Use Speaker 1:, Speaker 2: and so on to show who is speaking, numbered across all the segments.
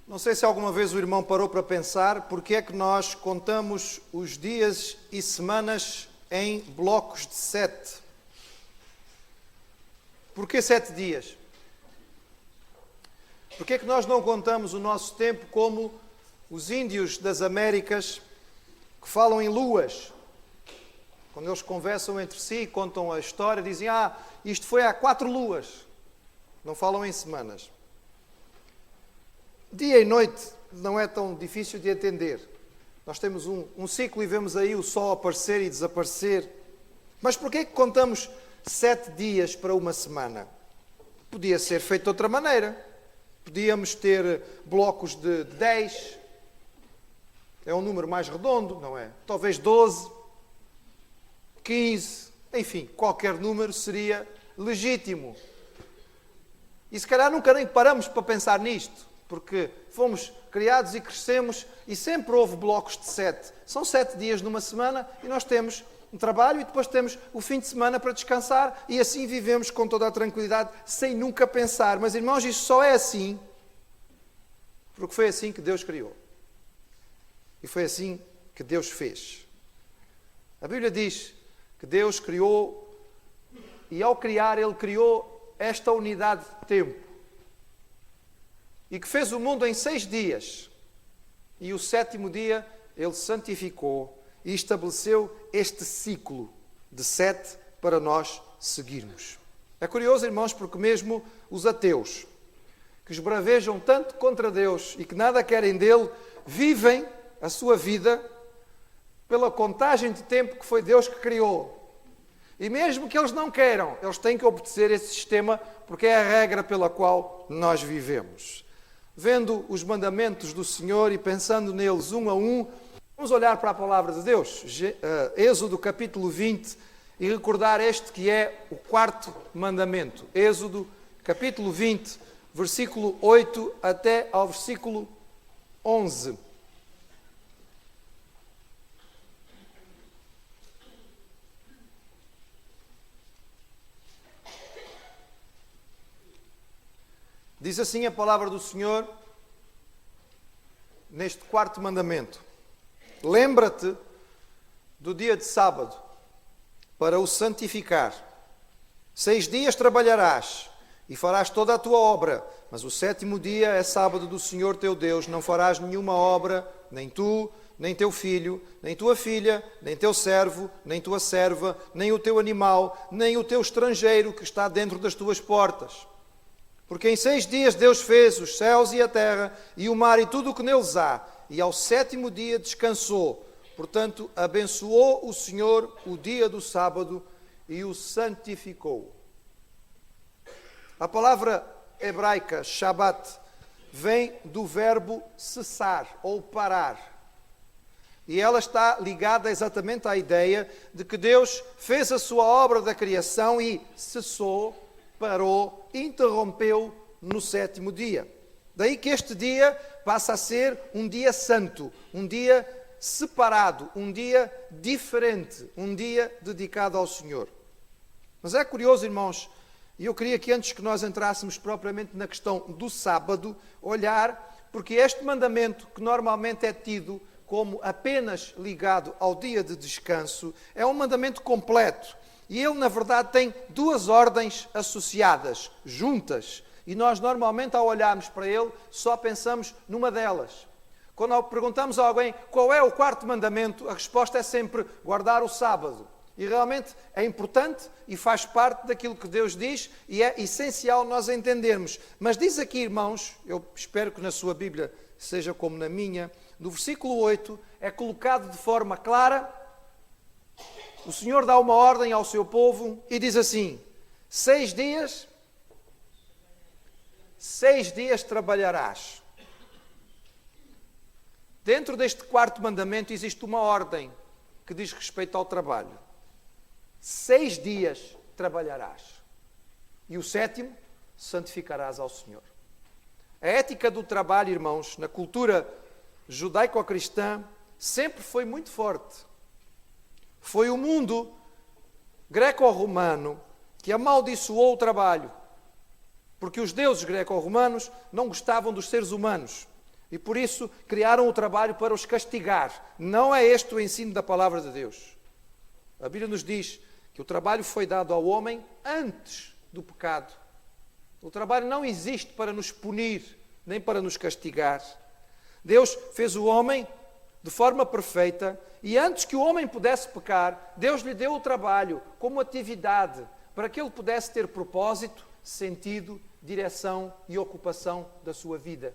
Speaker 1: Não sei se alguma vez o irmão parou para pensar porque é que nós contamos os dias e semanas em blocos de 7. Porquê 7 dias? Porquê é que nós não contamos o nosso tempo como os índios das Américas que falam em luas? Quando eles conversam entre si, contam a história, dizem, isto foi há 4 luas. Não falam em semanas. Dia e noite não é tão difícil de entender. Nós temos um ciclo e vemos aí o sol aparecer e desaparecer. Mas porquê que contamos 7 dias para uma semana? Podia ser feito de outra maneira. Podíamos ter blocos de 10. É um número mais redondo, não é? Talvez 12, 15, enfim, qualquer número seria legítimo. E se calhar nunca nem paramos para pensar nisto. Porque fomos criados e crescemos e sempre houve blocos de 7. São 7 dias numa semana e nós temos um trabalho e depois temos o fim de semana para descansar e assim vivemos com toda a tranquilidade, sem nunca pensar. Mas, irmãos, isto só é assim porque foi assim que Deus criou. E foi assim que Deus fez. A Bíblia diz que Deus criou e ao criar Ele criou esta unidade de tempo. E que fez o mundo em 6 dias. E o 7º dia Ele santificou e estabeleceu este ciclo de 7 para nós seguirmos. É curioso, irmãos, porque mesmo os ateus, que esbravejam tanto contra Deus e que nada querem dele, vivem a sua vida pela contagem de tempo que foi Deus que criou. E mesmo que eles não queiram, eles têm que obedecer esse sistema porque é a regra pela qual nós vivemos. Vendo os mandamentos do Senhor e pensando neles um a um, vamos olhar para a palavra de Deus, Êxodo capítulo 20, e recordar este que é o 4º mandamento. Êxodo capítulo 20, versículo 8 até ao versículo 11. Diz assim a palavra do Senhor, neste 4º mandamento. Lembra-te do dia de sábado, para o santificar. 6 dias trabalharás e farás toda a tua obra, mas o 7º dia é sábado do Senhor teu Deus. Não farás nenhuma obra, nem tu, nem teu filho, nem tua filha, nem teu servo, nem tua serva, nem o teu animal, nem o teu estrangeiro que está dentro das tuas portas. Porque em 6 dias Deus fez os céus e a terra, e o mar e tudo o que neles há, e ao 7º dia descansou. Portanto, abençoou o Senhor o dia do sábado e o santificou. A palavra hebraica, Shabat, vem do verbo cessar ou parar. E ela está ligada exatamente à ideia de que Deus fez a sua obra da criação e cessou, parou, interrompeu no 7º dia. Daí que este dia passa a ser um dia santo, um dia separado, um dia diferente, um dia dedicado ao Senhor. Mas é curioso, irmãos, e eu queria que antes que nós entrássemos propriamente na questão do sábado, olhar, porque este mandamento, que normalmente é tido como apenas ligado ao dia de descanso, é um mandamento completo. E ele, na verdade, tem 2 ordens associadas, juntas. E nós, normalmente, ao olharmos para ele, só pensamos numa delas. Quando perguntamos a alguém qual é o 4º mandamento, a resposta é sempre guardar o sábado. E realmente é importante e faz parte daquilo que Deus diz e é essencial nós entendermos. Mas diz aqui, irmãos, eu espero que na sua Bíblia seja como na minha, no versículo 8, é colocado de forma clara. O Senhor dá uma ordem ao seu povo e diz assim: 6 dias trabalharás. Dentro deste 4º mandamento existe uma ordem que diz respeito ao trabalho. 6 dias trabalharás. E o 7º santificarás ao Senhor. A ética do trabalho, irmãos, na cultura judaico-cristã, sempre foi muito forte. Foi o mundo greco-romano que amaldiçoou o trabalho, porque os deuses greco-romanos não gostavam dos seres humanos. E por isso criaram o trabalho para os castigar. Não é este o ensino da palavra de Deus. A Bíblia nos diz que o trabalho foi dado ao homem antes do pecado. O trabalho não existe para nos punir, nem para nos castigar. Deus fez o homem de forma perfeita e antes que o homem pudesse pecar, Deus lhe deu o trabalho como atividade para que ele pudesse ter propósito, sentido, direção e ocupação da sua vida.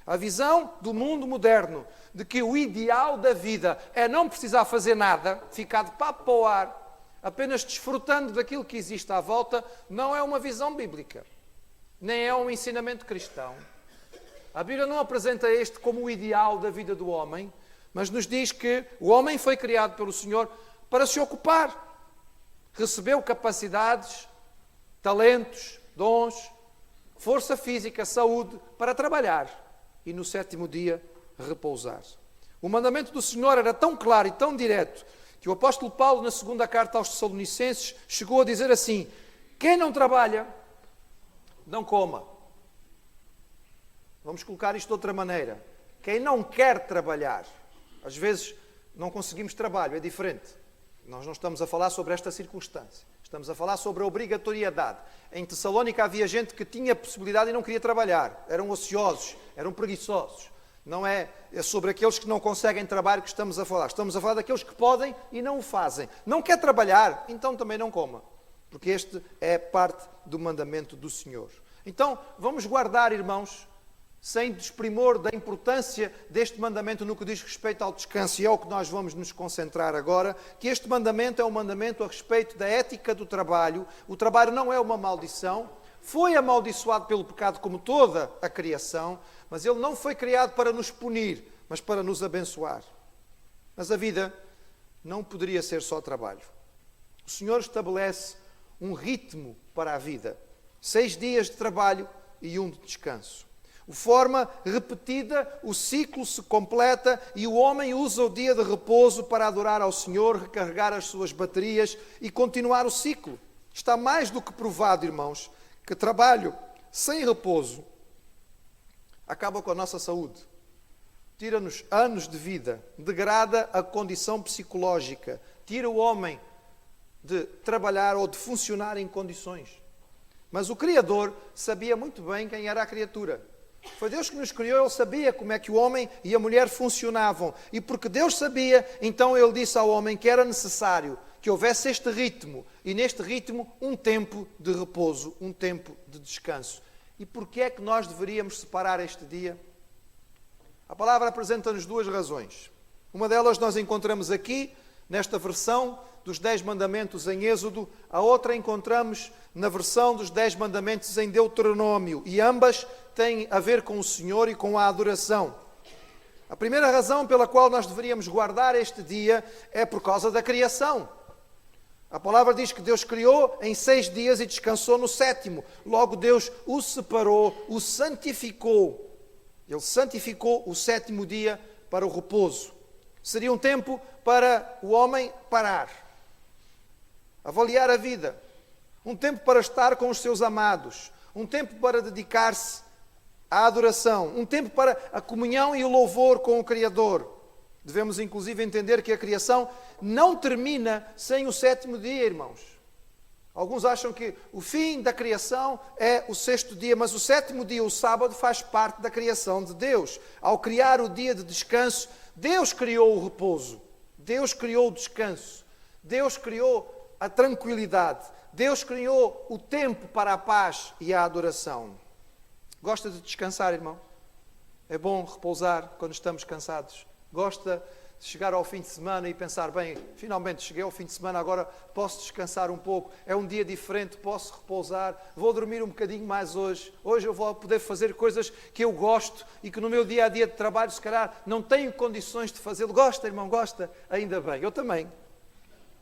Speaker 1: A visão do mundo moderno de que o ideal da vida é não precisar fazer nada, ficar de papo para o ar, apenas desfrutando daquilo que existe à volta, não é uma visão bíblica, nem é um ensinamento cristão. A Bíblia não apresenta este como o ideal da vida do homem, mas nos diz que o homem foi criado pelo Senhor para se ocupar. Recebeu capacidades, talentos, dons, força física, saúde para trabalhar e no sétimo dia repousar. O mandamento do Senhor era tão claro e tão direto que o apóstolo Paulo, na segunda carta aos Tessalonicenses, chegou a dizer assim: quem não trabalha, não coma. Vamos colocar isto de outra maneira. Quem não quer trabalhar, às vezes não conseguimos trabalho, é diferente. Nós não estamos a falar sobre esta circunstância. Estamos a falar sobre a obrigatoriedade. Em Tessalónica havia gente que tinha possibilidade e não queria trabalhar. Eram ociosos, eram preguiçosos. Não é sobre aqueles que não conseguem trabalho que estamos a falar. Estamos a falar daqueles que podem e não o fazem. Não quer trabalhar, então também não coma. Porque este é parte do mandamento do Senhor. Então, vamos guardar, irmãos, sem desprimor da importância deste mandamento no que diz respeito ao descanso, e é o que nós vamos nos concentrar agora, que este mandamento é um mandamento a respeito da ética do trabalho. O trabalho não é uma maldição, foi amaldiçoado pelo pecado como toda a criação, mas ele não foi criado para nos punir, mas para nos abençoar. Mas a vida não poderia ser só trabalho. O Senhor estabelece um ritmo para a vida. 6 dias de trabalho e 1 de descanso. De forma repetida, o ciclo se completa e o homem usa o dia de repouso para adorar ao Senhor, recarregar as suas baterias e continuar o ciclo. Está mais do que provado, irmãos, que trabalho sem repouso acaba com a nossa saúde, tira-nos anos de vida, degrada a condição psicológica, tira o homem de trabalhar ou de funcionar em condições. Mas o Criador sabia muito bem quem era a criatura. Foi Deus que nos criou, Ele sabia como é que o homem e a mulher funcionavam. E porque Deus sabia, então Ele disse ao homem que era necessário que houvesse este ritmo. E neste ritmo, um tempo de repouso, um tempo de descanso. E porquê é que nós deveríamos separar este dia? A palavra apresenta-nos 2 razões. Uma delas nós encontramos aqui, nesta versão dos 10 mandamentos em Êxodo. A outra encontramos na versão dos 10 mandamentos em Deuteronômio. E ambas têm a ver com o Senhor e com a adoração. A primeira razão pela qual nós deveríamos guardar este dia é por causa da criação. A palavra diz que Deus criou em 6 dias e descansou no 7º. Logo Deus o separou, o santificou. Ele santificou o 7º dia para o repouso. Seria um tempo para o homem parar, avaliar a vida. Um tempo para estar com os seus amados. Um tempo para dedicar-se à adoração. Um tempo para a comunhão e o louvor com o Criador. Devemos inclusive entender que a criação não termina sem o 7º dia, irmãos. Alguns acham que o fim da criação é o 6º dia, mas o 7º dia, o sábado, faz parte da criação de Deus. Ao criar o dia de descanso, Deus criou o repouso. Deus criou o descanso. Deus criou a tranquilidade. Deus criou o tempo para a paz e a adoração. Gosta de descansar, irmão? É bom repousar quando estamos cansados. Gosta de chegar ao fim de semana e pensar, bem, finalmente cheguei ao fim de semana, agora posso descansar um pouco. É um dia diferente, posso repousar. Vou dormir um bocadinho mais hoje. Hoje eu vou poder fazer coisas que eu gosto e que no meu dia-a-dia de trabalho, se calhar, não tenho condições de fazê-lo. Gosta, irmão? Gosta? Ainda bem. Eu também.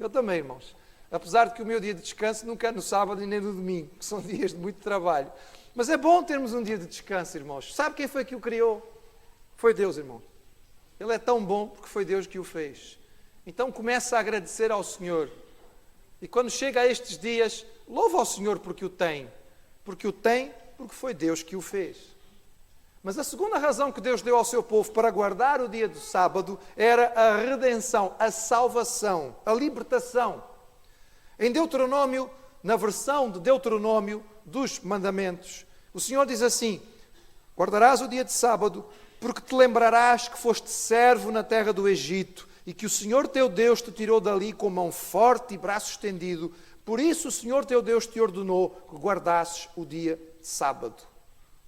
Speaker 1: Eu também, irmãos. Apesar de que o meu dia de descanso nunca é no sábado e nem no domingo, que são dias de muito trabalho. Mas é bom termos um dia de descanso, irmãos. Sabe quem foi que o criou? Foi Deus, irmão. Ele é tão bom porque foi Deus que o fez. Então começa a agradecer ao Senhor. E quando chega a estes dias, louva ao Senhor porque o tem. Porque o tem, porque foi Deus que o fez. Mas a segunda razão que Deus deu ao seu povo para guardar o dia do sábado era a redenção, a salvação, a libertação. Em Deuteronômio, na versão de Deuteronômio dos mandamentos, o Senhor diz assim: guardarás o dia de sábado, porque te lembrarás que foste servo na terra do Egito e que o Senhor teu Deus te tirou dali com mão forte e braço estendido. Por isso o Senhor teu Deus te ordenou que guardasses o dia de sábado.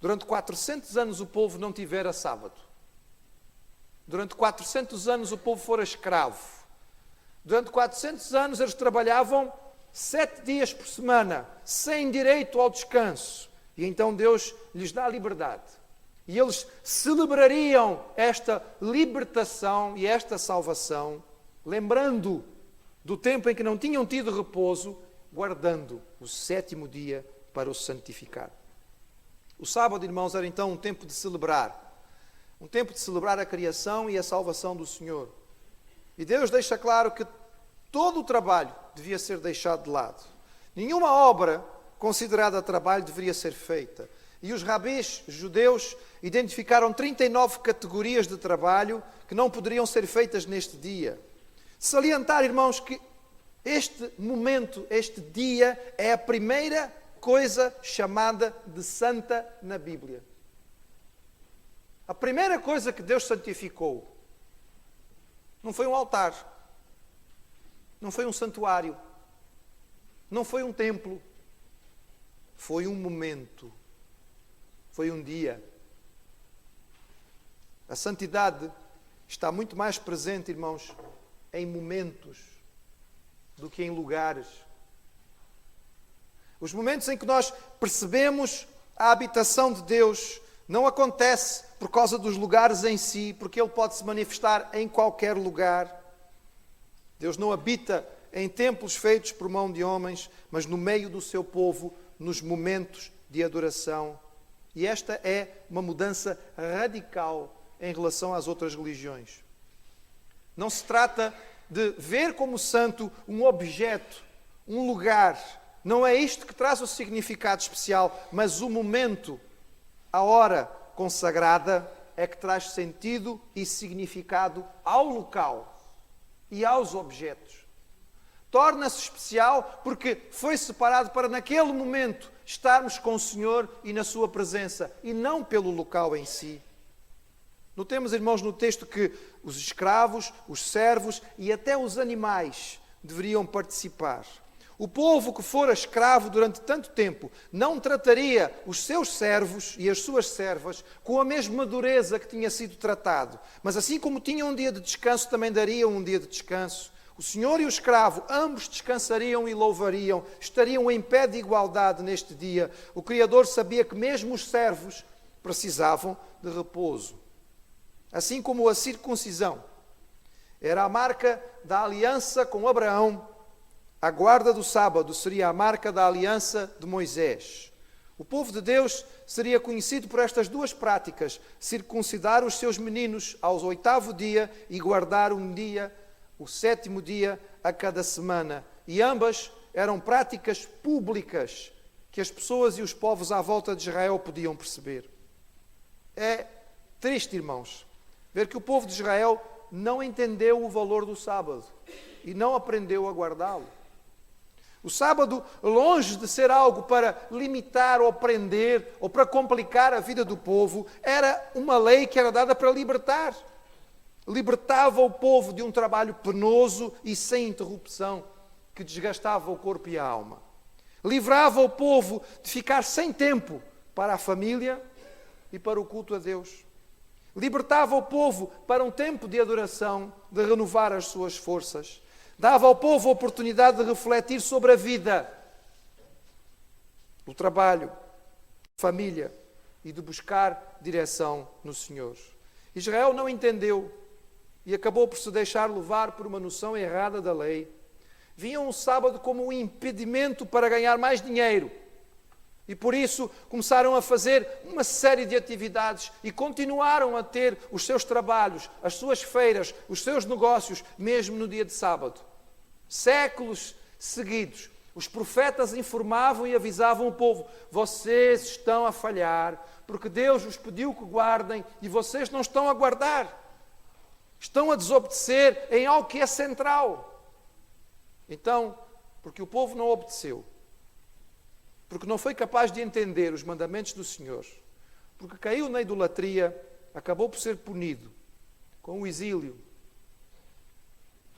Speaker 1: Durante 400 anos o povo não tivera sábado. Durante 400 anos o povo fora escravo. Durante 400 anos eles trabalhavam 7 dias por semana, sem direito ao descanso. E então Deus lhes dá a liberdade. E eles celebrariam esta libertação e esta salvação, lembrando do tempo em que não tinham tido repouso, guardando o 7º dia para o santificar. O sábado, irmãos, era então um tempo de celebrar. Um tempo de celebrar a criação e a salvação do Senhor. E Deus deixa claro que todo o trabalho devia ser deixado de lado. Nenhuma obra considerada trabalho deveria ser feita. E os rabis judeus identificaram 39 categorias de trabalho que não poderiam ser feitas neste dia. Salientar, irmãos, que este momento, este dia, é a primeira coisa chamada de santa na Bíblia. A primeira coisa que Deus santificou não foi um altar, não foi um santuário, não foi um templo, foi um momento, foi um dia. A santidade está muito mais presente, irmãos, em momentos do que em lugares. Os momentos em que nós percebemos a habitação de Deus não acontece por causa dos lugares em si, porque Ele pode se manifestar em qualquer lugar. Deus não habita em templos feitos por mão de homens, mas no meio do seu povo, nos momentos de adoração. E esta é uma mudança radical em relação às outras religiões. Não se trata de ver como santo um objeto, um lugar. Não é isto que traz o significado especial, mas o momento, a hora consagrada, é que traz sentido e significado ao local e aos objetos. Torna-se especial porque foi separado para, naquele momento, estarmos com o Senhor e na sua presença, e não pelo local em si. Notemos, irmãos, no texto que os escravos, os servos e até os animais deveriam participar. O povo que fora escravo durante tanto tempo não trataria os seus servos e as suas servas com a mesma dureza que tinha sido tratado. Mas assim como tinham um dia de descanso, também dariam um dia de descanso. O senhor e o escravo, ambos descansariam e louvariam, estariam em pé de igualdade neste dia. O Criador sabia que mesmo os servos precisavam de repouso. Assim como a circuncisão era a marca da aliança com Abraão, a guarda do sábado seria a marca da aliança de Moisés. O povo de Deus seria conhecido por estas duas práticas: circuncidar os seus meninos ao 8º dia e guardar um dia, o 7º dia, a cada semana. E ambas eram práticas públicas que as pessoas e os povos à volta de Israel podiam perceber. É triste, irmãos, ver que o povo de Israel não entendeu o valor do sábado e não aprendeu a guardá-lo. O sábado, longe de ser algo para limitar ou prender ou para complicar a vida do povo, era uma lei que era dada para libertar. Libertava o povo de um trabalho penoso e sem interrupção que desgastava o corpo e a alma. Livrava o povo de ficar sem tempo para a família e para o culto a Deus. Libertava o povo para um tempo de adoração, de renovar as suas forças. Dava ao povo a oportunidade de refletir sobre a vida, o trabalho, a família e de buscar direção no Senhor. Israel não entendeu e acabou por se deixar levar por uma noção errada da lei. Viam o sábado como um impedimento para ganhar mais dinheiro. E por isso começaram a fazer uma série de atividades e continuaram a ter os seus trabalhos, as suas feiras, os seus negócios, mesmo no dia de sábado. Séculos seguidos, Os profetas informavam e avisavam o povo: vocês estão a falhar, porque Deus vos pediu que guardem e vocês não estão a guardar. Estão a desobedecer em algo que é central. Então, porque o povo não obedeceu, porque não foi capaz de entender os mandamentos do Senhor, porque caiu na idolatria, acabou por ser punido com o exílio.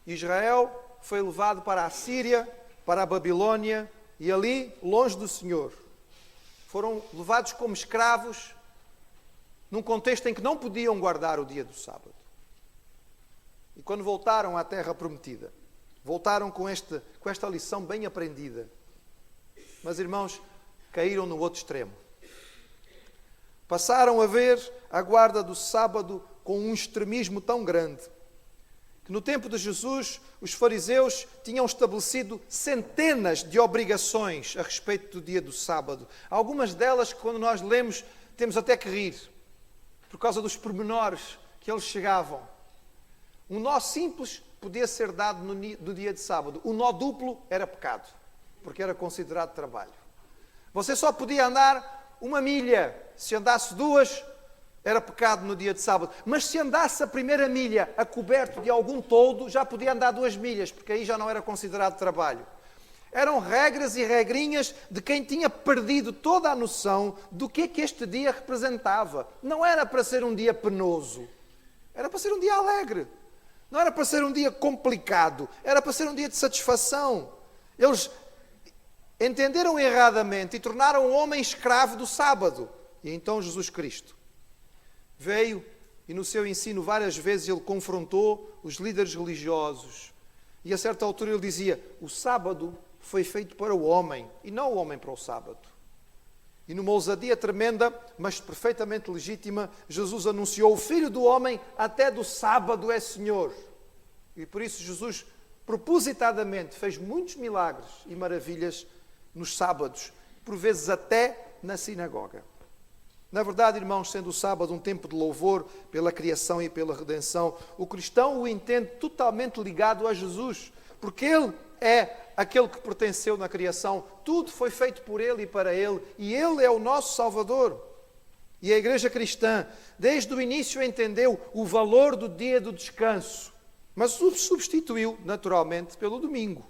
Speaker 1: Israel foi levado para a Síria, para a Babilônia, e ali, longe do Senhor, foram levados como escravos, num contexto em que não podiam guardar o dia do sábado. E quando voltaram à terra prometida, voltaram com esta lição bem aprendida. Mas, irmãos, caíram no outro extremo. Passaram a ver a guarda do sábado com um extremismo tão grande, que no tempo de Jesus, os fariseus tinham estabelecido centenas de obrigações a respeito do dia do sábado. Algumas delas que, quando nós lemos, temos até que rir, por causa dos pormenores que eles chegavam. Um nó simples podia ser dado no dia de sábado. O nó duplo era pecado, porque era considerado trabalho. Você só podia andar 1 milha. Se andasse 2, era pecado no dia de sábado. Mas se andasse a primeira milha a coberto de algum toldo, já podia andar 2 milhas, porque aí já não era considerado trabalho. Eram regras e regrinhas de quem tinha perdido toda a noção do que este dia representava. Não era para ser um dia penoso, era para ser um dia alegre. Não era para ser um dia complicado, era para ser um dia de satisfação. Eles entenderam erradamente e tornaram o homem escravo do sábado. E então Jesus Cristo veio e no seu ensino várias vezes ele confrontou os líderes religiosos. E a certa altura ele dizia: o sábado foi feito para o homem e não o homem para o sábado. E numa ousadia tremenda, mas perfeitamente legítima, Jesus anunciou: o Filho do Homem até do sábado é Senhor. E por isso Jesus propositadamente fez muitos milagres e maravilhas nos sábados, por vezes até na sinagoga. Na verdade, irmãos, sendo o sábado um tempo de louvor pela criação e pela redenção, o cristão o entende totalmente ligado a Jesus, porque Ele é aquele que pertenceu na criação, tudo foi feito por Ele e para Ele, e Ele é o nosso Salvador. E a Igreja cristã, desde o início, entendeu o valor do dia do descanso, mas o substituiu, naturalmente, pelo domingo,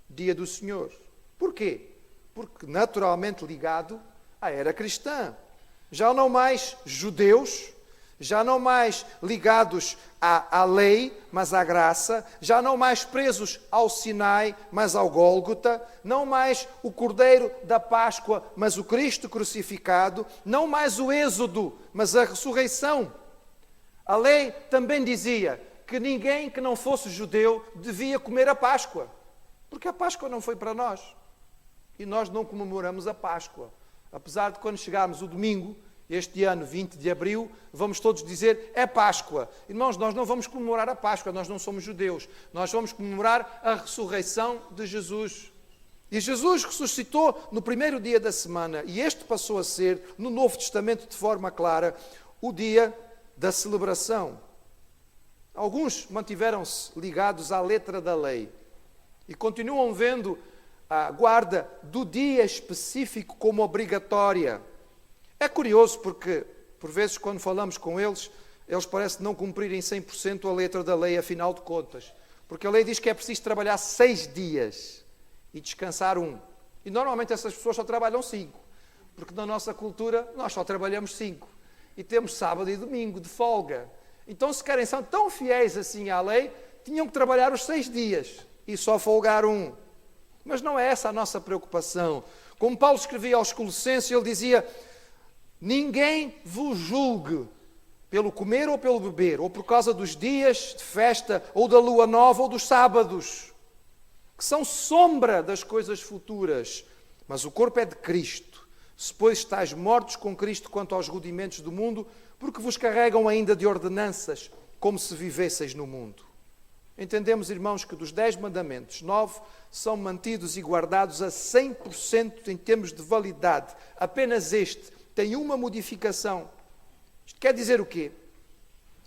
Speaker 1: dia do Senhor. Porquê? Porque naturalmente ligado à era cristã. Já não mais judeus, já não mais ligados à lei, mas à graça, já não mais presos ao Sinai, mas ao Gólgota, não mais o Cordeiro da Páscoa, mas o Cristo crucificado, não mais o Êxodo, mas a ressurreição. A lei também dizia que ninguém que não fosse judeu devia comer a Páscoa, porque a Páscoa não foi para nós. E nós não comemoramos a Páscoa. Apesar de quando chegarmos o domingo, este ano, 20 de abril, vamos todos dizer: é Páscoa. Irmãos, nós não vamos comemorar a Páscoa, nós não somos judeus. Nós vamos comemorar a ressurreição de Jesus. E Jesus ressuscitou no primeiro dia da semana, e este passou a ser, no Novo Testamento de forma clara, o dia da celebração. Alguns mantiveram-se ligados à letra da lei e continuam vendo a guarda do dia específico como obrigatória. É curioso porque, por vezes, quando falamos com eles, eles parecem não cumprirem 100% a letra da lei, afinal de contas. Porque a lei diz que é preciso trabalhar 6 dias e descansar 1. E normalmente essas pessoas só trabalham 5. Porque na nossa cultura nós só trabalhamos 5. E temos sábado e domingo de folga. Então, se querem, são tão fiéis assim à lei, tinham que trabalhar os 6 dias e só folgar 1. Mas não é essa a nossa preocupação. Como Paulo escrevia aos Colossenses, ele dizia: ninguém vos julgue pelo comer ou pelo beber, ou por causa dos dias de festa, ou da lua nova, ou dos sábados, que são sombra das coisas futuras. Mas o corpo é de Cristo. Se, pois, estáis mortos com Cristo quanto aos rudimentos do mundo, porque vos carregam ainda de ordenanças, como se vivesseis no mundo. Entendemos, irmãos, que dos 10 mandamentos, 9 são mantidos e guardados a 100% em termos de validade. Apenas este tem uma modificação. Isto quer dizer o quê?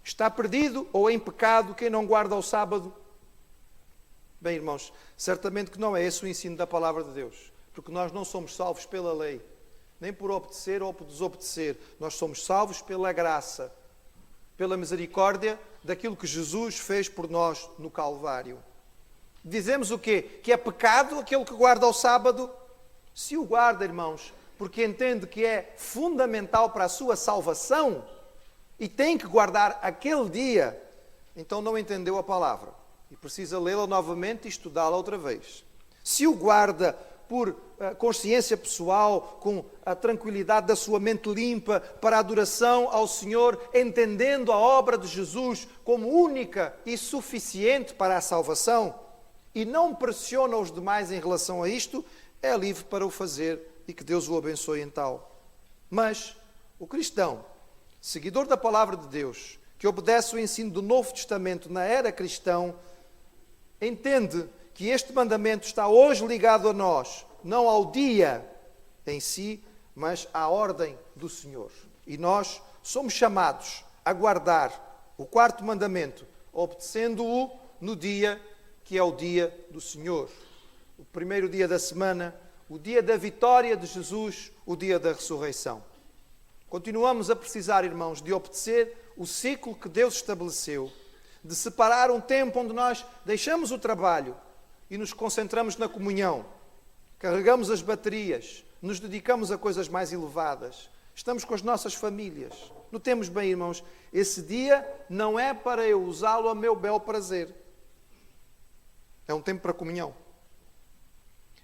Speaker 1: Está perdido ou em pecado quem não guarda o sábado? Bem, irmãos, certamente que não é esse o ensino da palavra de Deus, porque nós não somos salvos pela lei, nem por obedecer ou por desobedecer. Nós somos salvos pela graça, pela misericórdia daquilo que Jesus fez por nós no Calvário. Dizemos o quê? Que é pecado aquele que guarda o sábado? Se o guarda, irmãos, porque entende que é fundamental para a sua salvação e tem que guardar aquele dia, então não entendeu a palavra e precisa lê-la novamente e estudá-la outra vez. Se o guarda por consciência pessoal, com a tranquilidade da sua mente limpa, para a adoração ao Senhor, entendendo a obra de Jesus como única e suficiente para a salvação, e não pressiona os demais em relação a isto, é livre para o fazer e que Deus o abençoe em tal. Mas o cristão, seguidor da palavra de Deus, que obedece o ensino do Novo Testamento na era cristã, entende que este mandamento está hoje ligado a nós, não ao dia em si, mas à ordem do Senhor. E nós somos chamados a guardar o quarto mandamento, obedecendo-o no dia que é o dia do Senhor. O primeiro dia da semana, o dia da vitória de Jesus, o dia da ressurreição. Continuamos a precisar, irmãos, de obedecer o ciclo que Deus estabeleceu, de separar um tempo onde nós deixamos o trabalho e nos concentramos na comunhão, carregamos as baterias, nos dedicamos a coisas mais elevadas, estamos com as nossas famílias. Notemos bem, irmãos, esse dia não é para eu usá-lo a meu bel prazer. É um tempo para comunhão.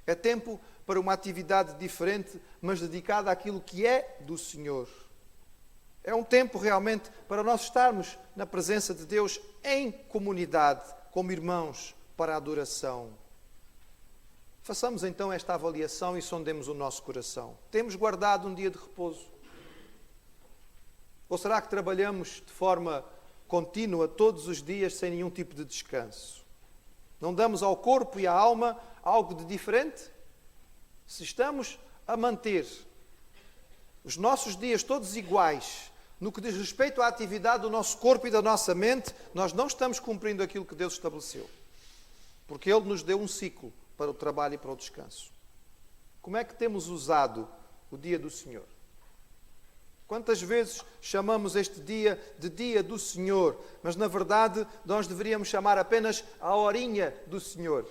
Speaker 1: É tempo para uma atividade diferente, mas dedicada àquilo que é do Senhor. É um tempo realmente para nós estarmos na presença de Deus em comunidade, como irmãos, para a adoração. Façamos então esta avaliação e sondemos o nosso coração. Temos guardado um dia de repouso? Ou será que trabalhamos de forma contínua todos os dias sem nenhum tipo de descanso? Não damos ao corpo e à alma algo de diferente? Se estamos a manter os nossos dias todos iguais, no que diz respeito à atividade do nosso corpo e da nossa mente, nós não estamos cumprindo aquilo que Deus estabeleceu. Porque Ele nos deu um ciclo para o trabalho e para o descanso. Como é que temos usado o dia do Senhor? Quantas vezes chamamos este dia de dia do Senhor, mas na verdade nós deveríamos chamar apenas a horinha do Senhor.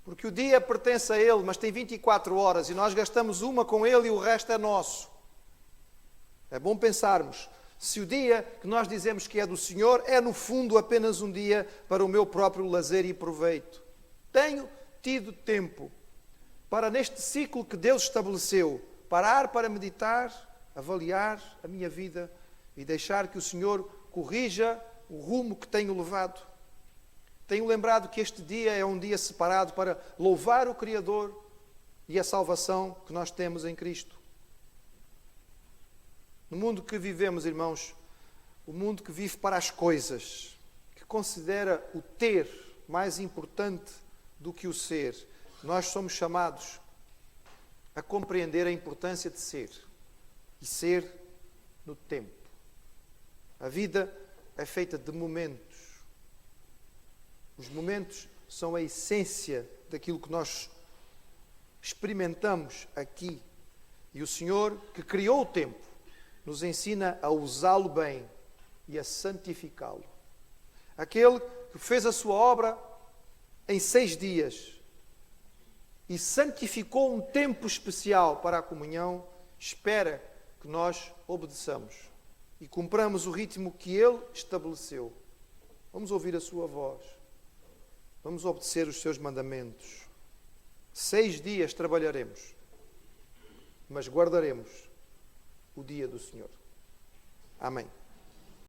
Speaker 1: Porque o dia pertence a Ele, mas tem 24 horas e nós gastamos uma com Ele e o resto é nosso. É bom pensarmos, se o dia que nós dizemos que é do Senhor é no fundo apenas um dia para o meu próprio lazer e proveito. Tenho tido tempo para, neste ciclo que Deus estabeleceu, parar para meditar, avaliar a minha vida e deixar que o Senhor corrija o rumo que tenho levado. Tenho lembrado que este dia é um dia separado para louvar o Criador e a salvação que nós temos em Cristo. No mundo que vivemos, irmãos, o mundo que vive para as coisas, que considera o ter mais importante do que o ser, nós somos chamados a compreender a importância de ser e ser no tempo. A vida é feita de momentos. Os momentos são a essência daquilo que nós experimentamos aqui. E o Senhor, que criou o tempo, nos ensina a usá-lo bem e a santificá-lo. Aquele que fez a sua obra em 6 dias e santificou um tempo especial para a comunhão, espera que nós obedeçamos e cumpramos o ritmo que Ele estabeleceu. Vamos ouvir a sua voz. Vamos obedecer os seus mandamentos. 6 dias trabalharemos, mas guardaremos o dia do Senhor. Amém.